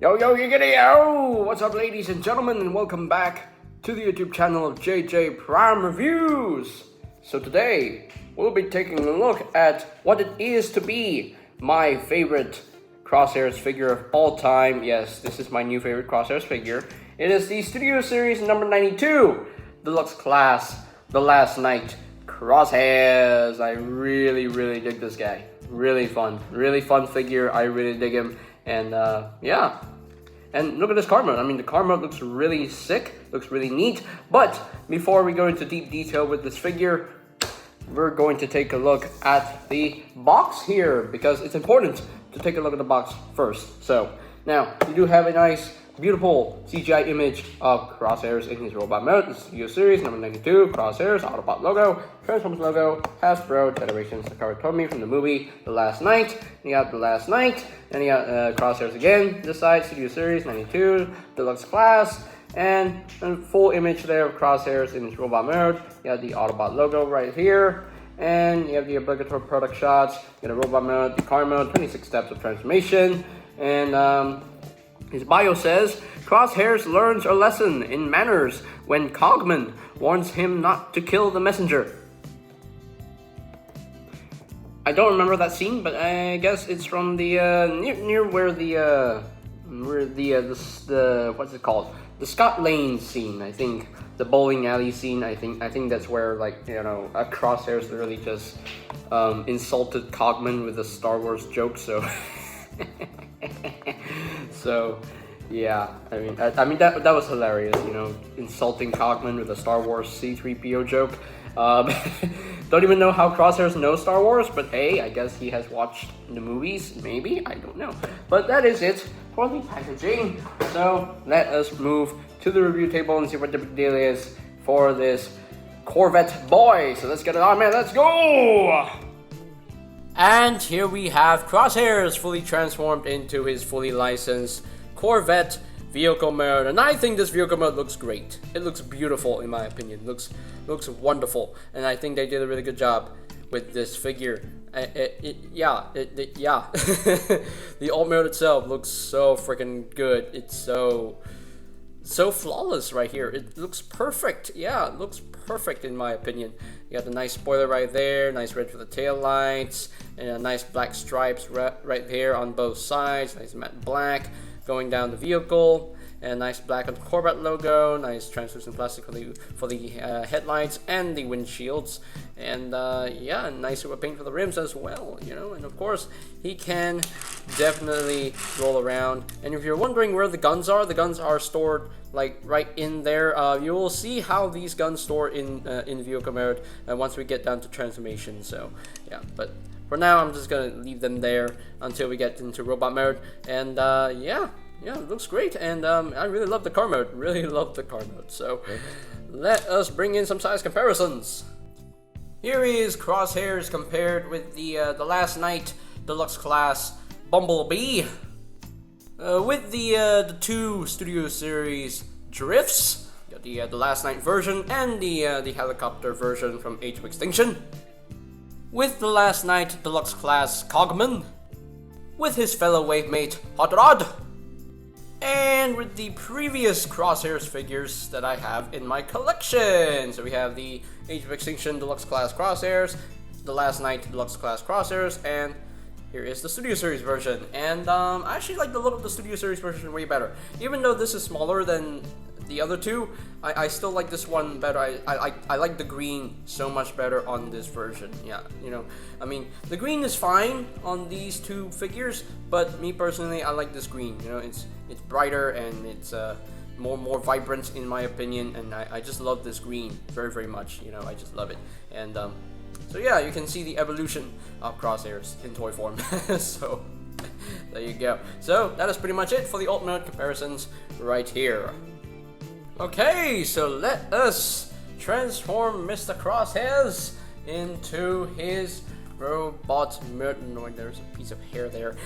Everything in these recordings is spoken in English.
Yo, yiggity, yo! What's up, ladies and gentlemen, and welcome back to the YouTube channel of JJ Prime Reviews. So today, we'll be taking a look at what it is to be my favorite Crosshairs figure of all time. Yes, this is my new favorite Crosshairs figure. It is the Studio Series number 92, Deluxe Class, The Last Knight Crosshairs. I really dig this guy. Really fun figure. I really dig him. And yeah. And look at this card mode. I mean, the card mode looks really sick, looks really neat. But before we go into deep detail with this figure, we're going to take a look at the box here, because it's important to take a look at the box first. So now you do have a nice, beautiful CGI image of Crosshairs in his robot mode. This is Studio Series number 92, Crosshairs, Autobot logo, Transformers logo, Hasbro, Federations, the card told me from the movie The Last Knight. You got The Last Knight, and you got Crosshairs again. This side, Studio Series 92, Deluxe Class, and a full image there of Crosshairs in his robot mode. You got the Autobot logo right here. And you have the obligatory product shots, you got a robot mode, the car mode, 26 steps of transformation, and his bio says, Crosshairs learns a lesson in manners when Cogman warns him not to kill the messenger. I don't remember that scene, but I guess it's from the near where the what's it called? The Scott Lane scene, I think. The bowling alley scene, I think that's where, like, you know, Crosshairs literally just insulted Cogman with a Star Wars joke. So, so yeah, I mean that was hilarious, you know, insulting Cogman with a Star Wars C-3PO joke. Don't even know how Crosshairs knows Star Wars, but hey, I guess he has watched the movies, maybe, I don't know. But that is it for the packaging. So let us move to the review table and see what the big deal is for this Corvette boy. So let's get it on, man, let's go! And here we have Crosshairs fully transformed into his fully licensed Corvette vehicle mode, and I think this vehicle mode looks great. It looks beautiful, in my opinion. Looks wonderful, and I think they did a really good job with this figure. Yeah. The alt mode itself looks so freaking good. It's so flawless right here. It looks perfect. Yeah, it looks perfect in my opinion. You got the nice spoiler right there, nice red for the tail lights, and a nice black stripes right there on both sides. Nice matte black going down the vehicle, and a nice black on the Corvette logo, nice translucent plastic for the headlights and the windshields, and yeah, nice super paint for the rims as well, you know. And of course, he can definitely roll around. And if you're wondering where the guns are stored like right in there. You will see how these guns store in vehicle mode once we get down to transformation. So yeah, but for now, I'm just gonna leave them there until we get into robot mode. And yeah, it looks great. And I really love the car mode. So let us bring in some size comparisons. Here is Crosshairs compared with the Last Knight Deluxe Class Bumblebee. With the two Studio Series drifts, the Last Knight version and the helicopter version from Age of Extinction. With the Last Knight Deluxe Class Cogman, with his fellow wavemate Hot Rod, and with the previous Crosshairs figures that I have in my collection. So we have the Age of Extinction Deluxe Class Crosshairs, the Last Knight Deluxe Class Crosshairs, and here is the Studio Series version. And I actually like the look of the Studio Series version way better. Even though this is smaller than the other two, I still like this one better. I like the green so much better on this version. Yeah, you know, I mean, the green is fine on these two figures, but me personally, I like this green. You know, it's brighter and it's more vibrant in my opinion, and I just love this green very much. You know, I just love it. And so yeah, you can see the evolution of Crosshairs in toy form. So there you go. So that is pretty much it for the alt mode comparisons right here. Okay, so let us transform Mr. Crosshairs into his robot mode. No, there's a piece of hair there.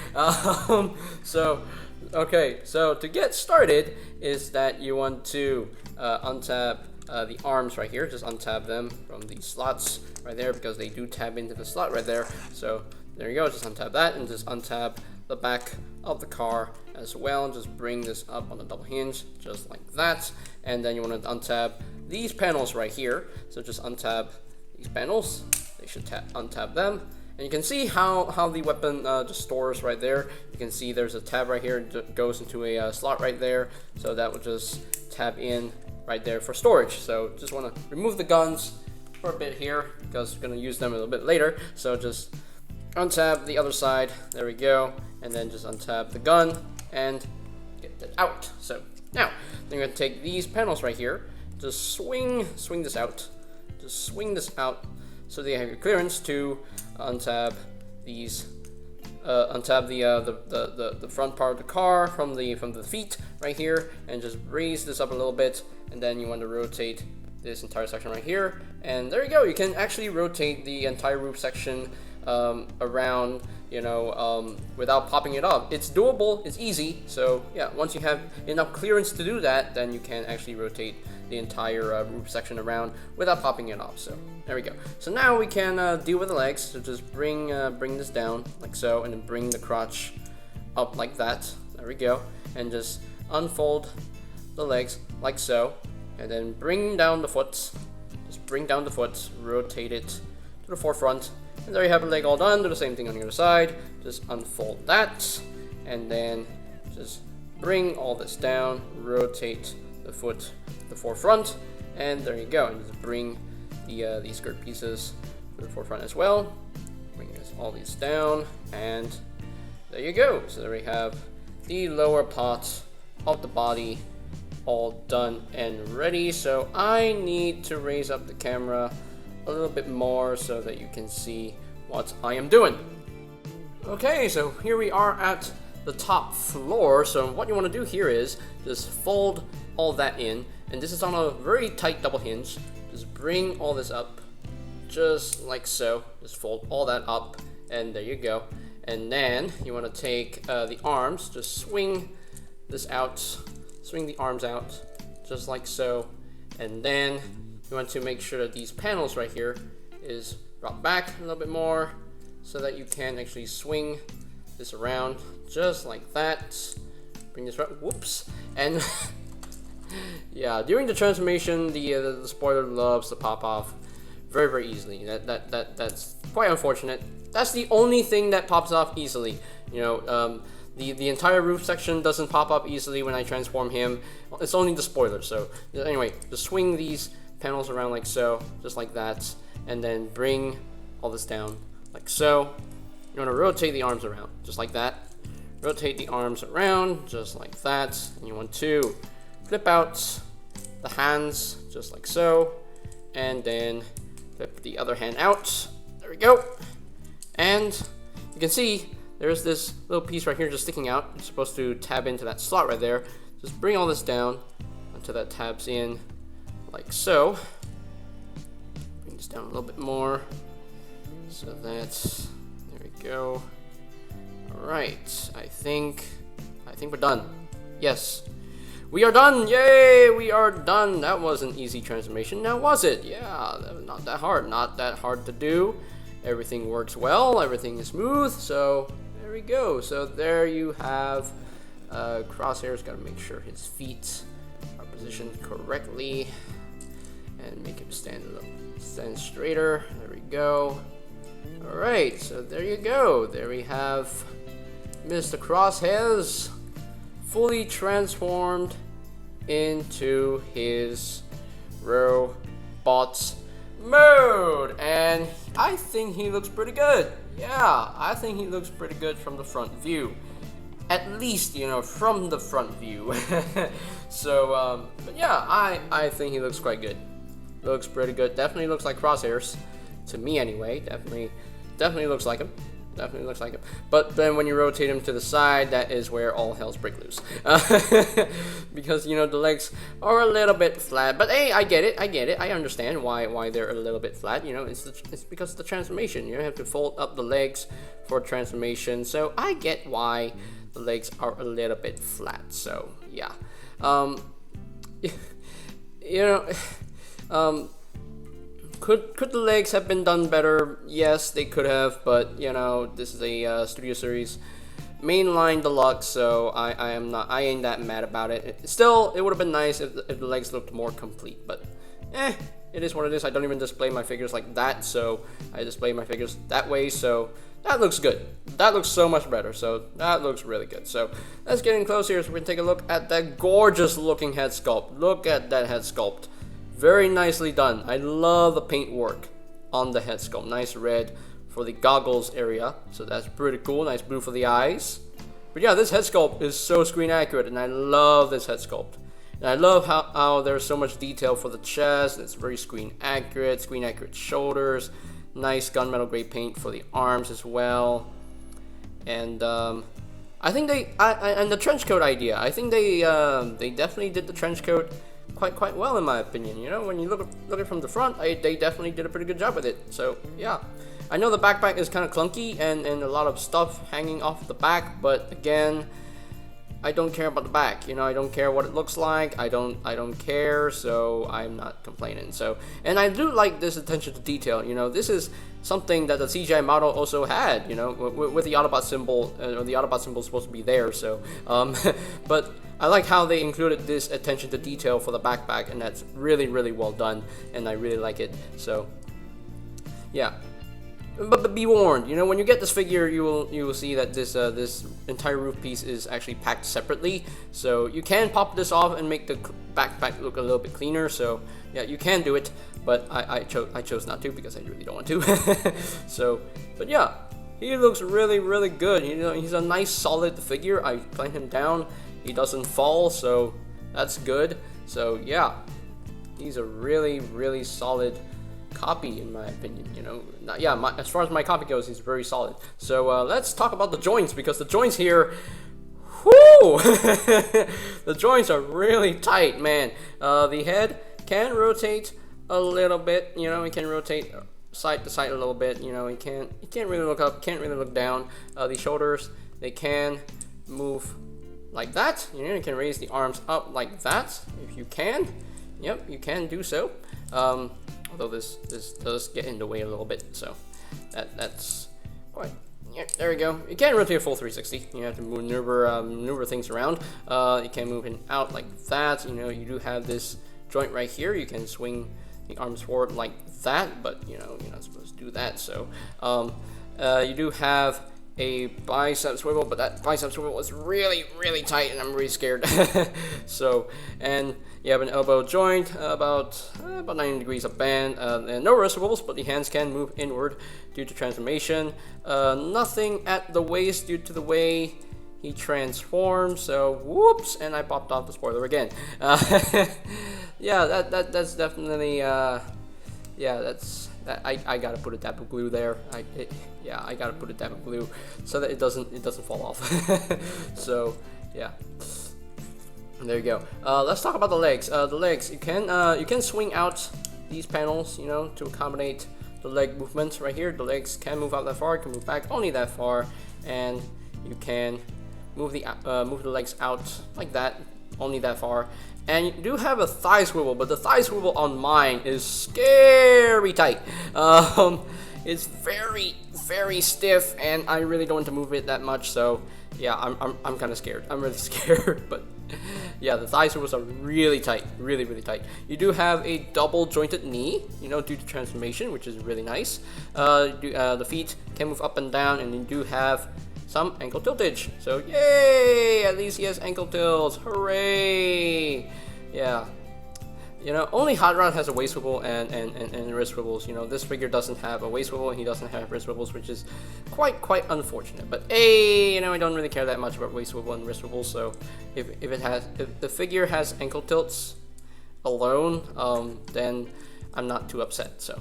So to get started is that you want to untab the arms right here. Just untab them from the slots right there, because they do tab into the slot right there. So there you go, just untab that and just untab the back of the car as well. Just bring this up on the double hinge, just like that. And then you want to untab these panels right here. So just untab these panels. They should untab them. And you can see how the weapon just stores right there. You can see there's a tab right here. It goes into a slot right there. So that will just tab in right there for storage. So just want to remove the guns for a bit here because we're going to use them a little bit later. So just untab the other side. There we go. And then just untab the gun and get that out. So now then you're going to take these panels right here. Just swing this out. Just swing this out so that you have your clearance to untab these. Untab the front part of the car from the feet right here, and just raise this up a little bit. And then you want to rotate this entire section right here, and there you go. You can actually rotate the entire roof section around, you know, without popping it off. It's doable, it's easy. So yeah, once you have enough clearance to do that, then you can actually rotate the entire roof section around without popping it off. So there we go. So now we can deal with the legs. So just bring this down like so, and then bring the crotch up like that. There we go. And just unfold the legs like so, and then bring down the foot. Just bring down the foot, rotate it to the forefront, and there you have a leg all done. Do the same thing on the other side. Just unfold that, and then just bring all this down, rotate the foot to the forefront, and there you go. And just bring these skirt pieces to the forefront as well. Bring all these down, and there you go. So there we have the lower part of the body all done and ready. So I need to raise up the camera a little bit more so that you can see what I am doing. Okay, so here we are at the top floor. So what you want to do here is just fold all that in, and this is on a very tight double hinge. Just bring all this up just like so. Just fold all that up, and there you go. And then you want to take the arms, just swing this out, swing the arms out just like so, and then you want to make sure that these panels right here is brought back a little bit more so that you can actually swing this around just like that. Bring this right, whoops, and yeah, during the transformation, the spoiler loves to pop off very easily. That's quite unfortunate. That's the only thing that pops off easily. You know, the entire roof section doesn't pop up easily when I transform him. It's only the spoiler. So anyway, just swing these panels around like so, just like that, and then bring all this down like so. You want to rotate the arms around just like that. Rotate the arms around just like that, and you want to flip out the hands just like so, and then flip the other hand out. There we go. And you can see there's this little piece right here just sticking out. It's supposed to tab into that slot right there. Just bring all this down until that tabs in like so. Bring this down a little bit more so that, there we go. All right, I think we're done. Yes, we are done. Yay, we are done. That was an easy transformation, now was it? Yeah, not that hard to do. Everything works well, everything is smooth, so there we go. So there you have Crosshairs. Gotta make sure his feet are positioned correctly and make him stand straighter. There we go. All right, so there you go. There we have Mr. Crosshairs fully transformed into his robot mode, and I think he looks pretty good. Yeah, I think he looks pretty good from the front view, at least, you know, from the front view. So but yeah, I think he looks quite good. Looks pretty good. Definitely looks like Crosshairs to me anyway. Definitely looks like him. Definitely looks like him. But then when you rotate him to the side, that is where all hell's break loose. Because, you know, the legs are a little bit flat. But hey, I get it. I understand why they're a little bit flat. You know, it's because of the transformation. You have to fold up the legs for transformation. So I get why the legs are a little bit flat. So yeah. You know, could the legs have been done better? Yes, they could have, but you know, this is a studio series. mainline deluxe, so I ain't that mad about it. Still, it would have been nice if the legs looked more complete, but it is what it is. I don't even display my figures like that, so I display my figures that way, so that looks good. That looks so much better, so that looks really good. So let's get in close here so we can take a look at that gorgeous looking head sculpt. Look at that head sculpt. Very nicely done. I love the paint work on the head sculpt. Nice red for the goggles area, so that's pretty cool. Nice blue for the eyes. But yeah, this head sculpt is so screen accurate, and I love this head sculpt. And I love how there's so much detail for the chest. It's very screen accurate shoulders. Nice gunmetal gray paint for the arms as well. And I think and the trench coat idea, I think they definitely did the trench coat quite well, in my opinion. You know, when you look at it from the front, they definitely did a pretty good job with it. So yeah, I know the backpack is kind of clunky and a lot of stuff hanging off the back, but again, I don't care about the back. You know, I don't care what it looks like. I don't care, so I'm not complaining. So, and I do like this attention to detail. You know, this is something that the CGI model also had. You know, with the Autobot symbol, or the Autobot symbol is supposed to be there. So, but I like how they included this attention to detail for the backpack, and that's really well done, and I really like it. So, yeah. But be warned, you know, when you get this figure, you will see that this entire roof piece is actually packed separately. So you can pop this off and make the backpack look a little bit cleaner. So yeah, you can do it, but I chose not to because I really don't want to. So, but yeah, he looks really good. You know, he's a nice solid figure. I plane him down, he doesn't fall, so that's good. So yeah, he's a really solid copy, in my opinion. You know, as far as my copy goes, he's very solid. So let's talk about the joints, because the joints here, whoo, the joints are really tight, man. The head can rotate a little bit. You know, it can rotate side to side a little bit. You know, it can't really look up, can't really look down. The shoulders, they can move like that. You know, you can raise the arms up like that if you can. Yep, you can do so. Although this does get in the way a little bit, so that's quite. Yeah, there we go. You can't rotate a full 360. You have to maneuver things around. You can move in out like that. You know, you do have this joint right here. You can swing the arms forward like that, but you know, you're not supposed to do that. So you do have a bicep swivel, but that bicep swivel is really tight, and I'm really scared. So, and you have an elbow joint about 90 degrees of band, and no wrist swivels, but the hands can move inward due to transformation. Nothing at the waist due to the way he transforms. So whoops, and I popped off the spoiler again. Yeah, that's definitely I gotta put a dab of glue there. I gotta put a dab of glue so that it doesn't fall off. So yeah, there you go. Let's talk about the legs. The legs, you can swing out these panels, you know, to accommodate the leg movements right here. The legs can move out that far, can move back only that far, and you can move the legs out like that, only that far. And you do have a thigh swivel, but the thigh swivel on mine is scary tight. It's very stiff, and I really don't want to move it that much. So yeah, I'm kind of scared. I'm really scared, but yeah, the thigh swivels are really tight, really tight. You do have a double jointed knee, you know, due to transformation, which is really nice. The feet can move up and down, and you do have some ankle tiltage. So yay! At least he has ankle tilts. Hooray! Yeah. You know, only Hot Rod has a waist swivel and wrist swivels. You know, this figure doesn't have a waist swivel and he doesn't have wrist swivels, which is quite unfortunate. But hey, you know, I don't really care that much about waist swivel and wrist swivels. So if the figure has ankle tilts alone, then I'm not too upset. So.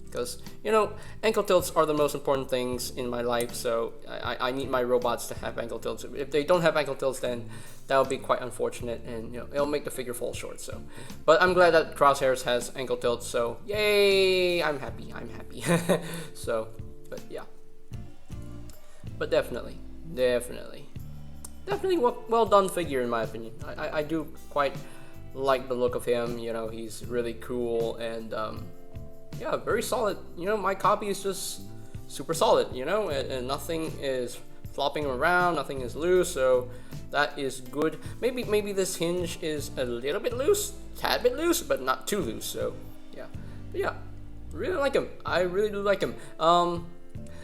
Because, you know, ankle tilts are the most important things in my life, so I need my robots to have ankle tilts. If they don't have ankle tilts, then that would be quite unfortunate, and you know, it'll make the figure fall short. So, but I'm glad that Crosshairs has ankle tilts, so yay! I'm happy. So, but yeah, but definitely well done figure, in my opinion. I do quite like the look of him. You know, he's really cool, and yeah, very solid. You know, my copy is just super solid, you know, and nothing is flopping around, nothing is loose, so that is good. Maybe this hinge is a little bit loose, tad bit loose, but not too loose. So yeah, but yeah, really like him. I really do like him.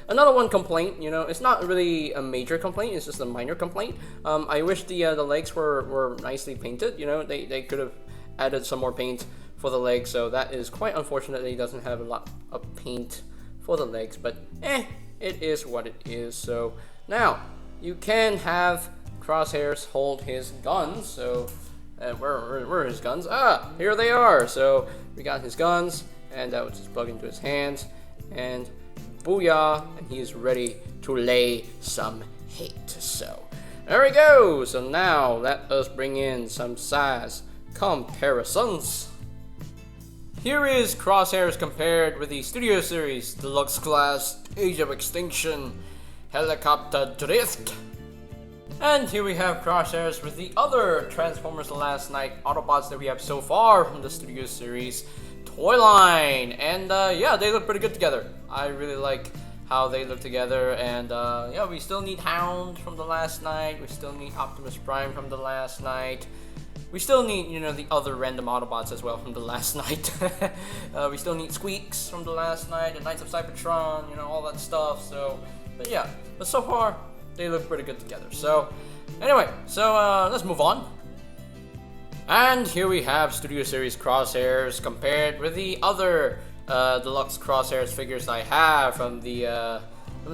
Another one complaint, you know, it's not really a major complaint, it's just a minor complaint. I wish the legs were nicely painted. You know, they could have added some more paint for the legs, so that is quite unfortunate that he doesn't have a lot of paint for the legs, but it is what it is. So now you can have Crosshairs hold his guns. So where are his guns? Ah, here they are. So we got his guns, and that would just plug into his hands, and booyah, and he is ready to lay some hate. So there we go. So now let us bring in some size comparisons. Here is Crosshairs compared with the Studio Series Deluxe Class Age of Extinction Helicopter Drift. And here we have Crosshairs with the other Transformers Last Night Autobots that we have so far from the Studio Series toy line. And yeah, they look pretty good together. I really like how they look together. And yeah, we still need Hound from the Last Night. We still need Optimus Prime from the Last Night. We still need, you know, the other random Autobots as well from the Last Night. We still need Squeaks from the Last Night, the Knights of Cybertron, you know, all that stuff. So, but yeah, but so far they look pretty good together. So, anyway, so let's move on. And here we have Studio Series Crosshairs compared with the other Deluxe Crosshairs figures I have from the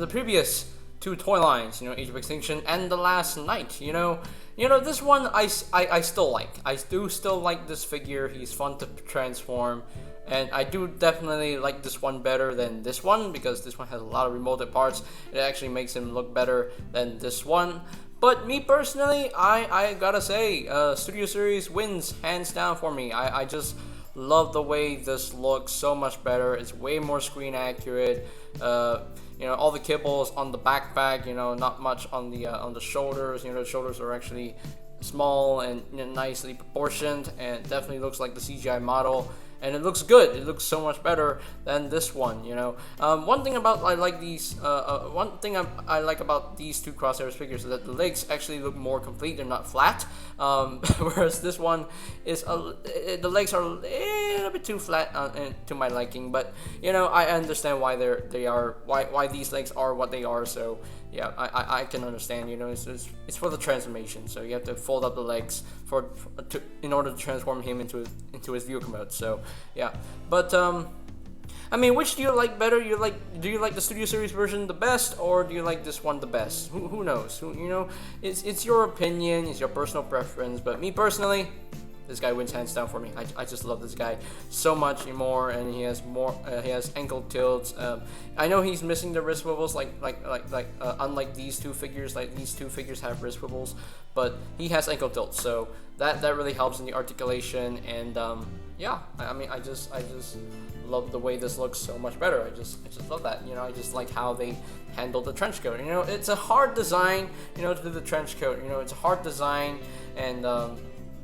previous two toy lines, you know, Age of Extinction and the Last Night. You know, this one I still like. I do still like this figure. He's fun to transform, and I do definitely like this one better than this one because this one has a lot of remolded parts. It actually makes him look better than this one. But me personally, I gotta say, Studio Series wins hands down for me. I just love the way this looks so much better. It's way more screen accurate. You know, all the kibbles on the backpack, you know, not much on the shoulders. You know, the shoulders are actually small and, you know, nicely proportioned, and it definitely looks like the CGI model. And it looks good. It looks so much better than this one, you know. One thing about I like about these two Crosshairs figures is that the legs actually look more complete. They're not flat. Whereas this one is the legs are a little bit too flat to my liking. But you know, I understand why why these legs are what they are. So yeah, I can understand. You know, it's for the transformation. So you have to fold up the legs in order to transform him into his vehicle mode. So yeah, but I mean, which do you like better? Do you like the Studio Series version the best, or do you like this one the best? Who knows? You know, it's your opinion, it's your personal preference. But me personally, this guy wins hands down for me. I just love this guy so much more, and he has ankle tilts. I know he's missing the wrist swivels, unlike these two figures. Like these two figures have wrist swivels, but he has ankle tilts, so that really helps in the articulation. And yeah, I mean, I just love the way this looks so much better. I just love that. You know, I just like how they handle the trench coat. You know, it's a hard design. You know, to do the trench coat. You know, it's a hard design, and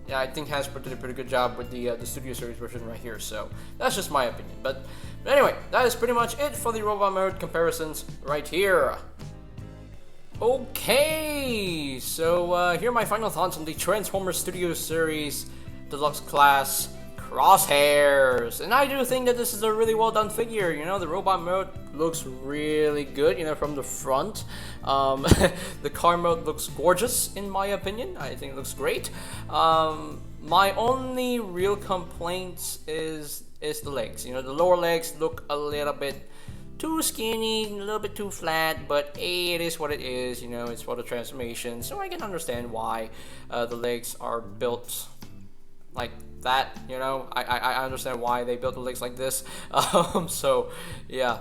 yeah, I think Hasbro did a pretty good job with the Studio Series version right here. So that's just my opinion. But anyway, that is pretty much it for the robot mode comparisons right here. Okay, so here are my final thoughts on the Transformers Studio Series Deluxe Class Crosshairs. And I do think that this is a really well done figure. You know, the robot mode looks really good, you know, from the front. The car mode looks gorgeous in my opinion. I think it looks great. My only real complaint is the legs. You know, the lower legs look a little bit too skinny, a little bit too flat, but it is what it is. You know, it's for the transformation, so I can understand why the legs are built like that. You know, I understand why they built the legs like this. So yeah,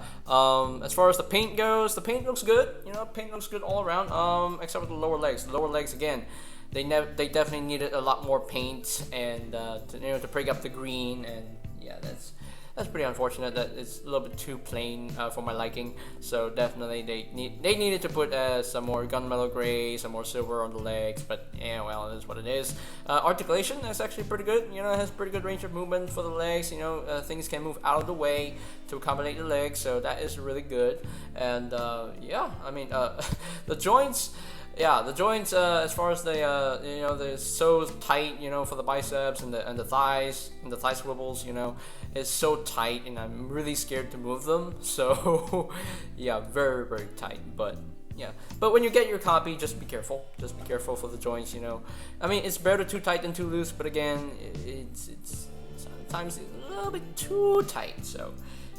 as far as the paint goes, the paint looks good. You know, paint looks good all around, except for the lower legs. The lower legs, again, they definitely needed a lot more paint, and to break up the green. And yeah, that's pretty unfortunate that it's a little bit too plain for my liking. So definitely they needed to put some more gunmetal gray, some more silver on the legs, but yeah, well, it is what it is. Articulation is actually pretty good. You know, it has pretty good range of movement for the legs. You know, things can move out of the way to accommodate the legs, so that is really good. And yeah, I mean, the joints. Yeah, the joints, as far as the you know, they're so tight, you know, for the biceps and the thighs and the thigh swivels, you know, it's so tight, and I'm really scared to move them. So yeah, very, very tight. But yeah, but when you get your copy, just be careful. Just be careful for the joints, you know. I mean, it's better too tight than too loose, but again, it's sometimes a little bit too tight. So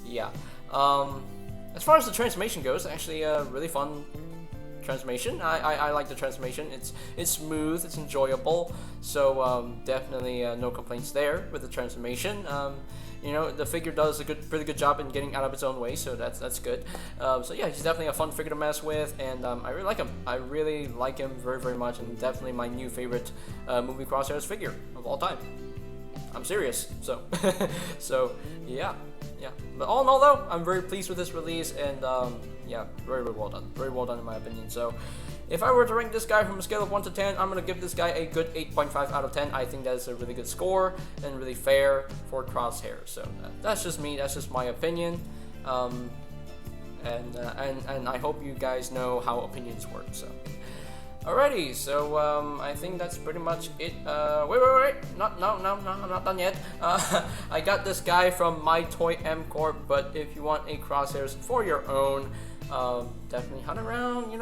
yeah. As far as the transformation goes, actually, really fun transformation. I like the transformation. It's smooth, it's enjoyable. So definitely no complaints there with the transformation. You know, the figure does a pretty good job in getting out of its own way, so that's good. So yeah, he's definitely a fun figure to mess with, and I really like him. I really like him very, very much, and definitely my new favorite movie Crosshairs figure of all time. I'm serious. So so yeah. But all in all, though, I'm very pleased with this release, and yeah, very, very well done. Very well done in my opinion. So if I were to rank this guy from a scale of 1 to 10, I'm going to give this guy a good 8.5 out of 10. I think that's a really good score and really fair for Crosshairs. So that's just me. That's just my opinion. And I hope you guys know how opinions work. So alrighty, so I think that's pretty much it. Wait, no, I'm not done yet. I got this guy from My Toy M Corp, but if you want a Crosshairs for your own, definitely hunt around,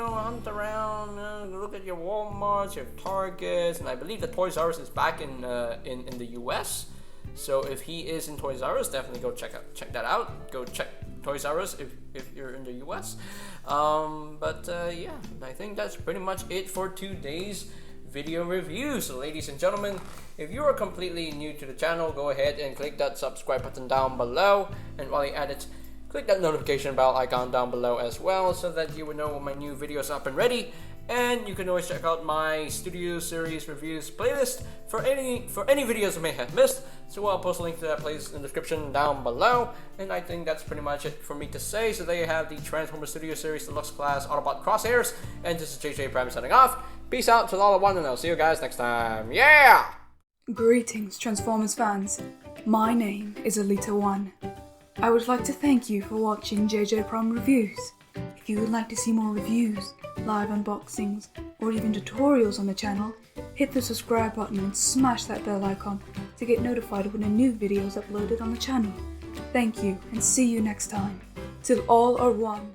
look at your Walmarts, your Targets, and I believe the Toys R Us is back in the US. So if he is in Toys R Us, definitely go check that out. Go check Toys R Us if you're in the US. Yeah, I think that's pretty much it for today's video review. So ladies and gentlemen, if you are completely new to the channel, go ahead and click that subscribe button down below, and while you're at it, click that notification bell icon down below as well, so that you will know when my new videos are up and ready. And you can always check out my Studio Series Reviews playlist for any videos you may have missed. So I'll post a link to that playlist in the description down below. And I think that's pretty much it for me to say. So there you have the Transformers Studio Series Deluxe Class Autobot Crosshairs. And this is JJ Prime signing off. Peace out to all of one, and I'll see you guys next time. Yeah! Greetings, Transformers fans. My name is Alita1. I would like to thank you for watching JJ Prime Reviews. If you would like to see more reviews, live unboxings, or even tutorials on the channel, hit the subscribe button and smash that bell icon to get notified when a new video is uploaded on the channel. Thank you, and see you next time. Till all are one.